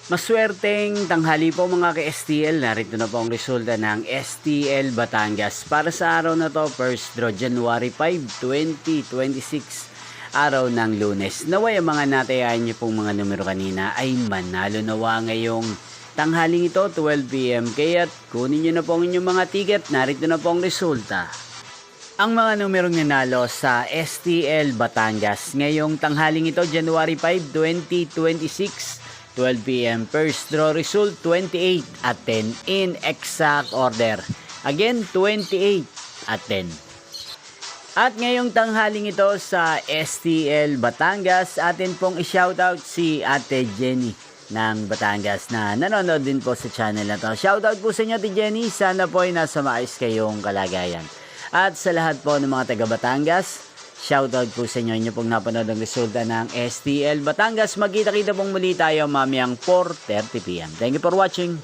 Maswerteng tanghali po mga ka-STL. Narito na po ang resulta ng STL Batangas. Para sa araw na to, first draw January 5, 2026. Araw ng Lunes. Naway ang mga natayahan niyo pong mga numero kanina ay manalo nawa ngayong tanghaling ito, 12 PM. Kaya't kunin niyo na po ang inyong mga ticket. Narito na po ang resulta. Ang mga numerong nanalo sa STL Batangas ngayong tanghaling ito, January 5, 2026. 12 PM. First draw result 28 at 10 in exact order. Again, 28 at 10. At ngayong tanghaling ito sa STL Batangas, atin pong i-shoutout si Ate Jenny ng Batangas na nanonood din po sa channel na to. Shoutout po sa inyo, Ate Jenny. Sana po ay nasa maayos kayong kalagayan. At sa lahat po ng mga taga Batangas, shoutout po sa inyo pong napanood ang resulta ng STL Batangas. Magkita-kita pong muli tayo mamayang 4:30 PM. Thank you for watching.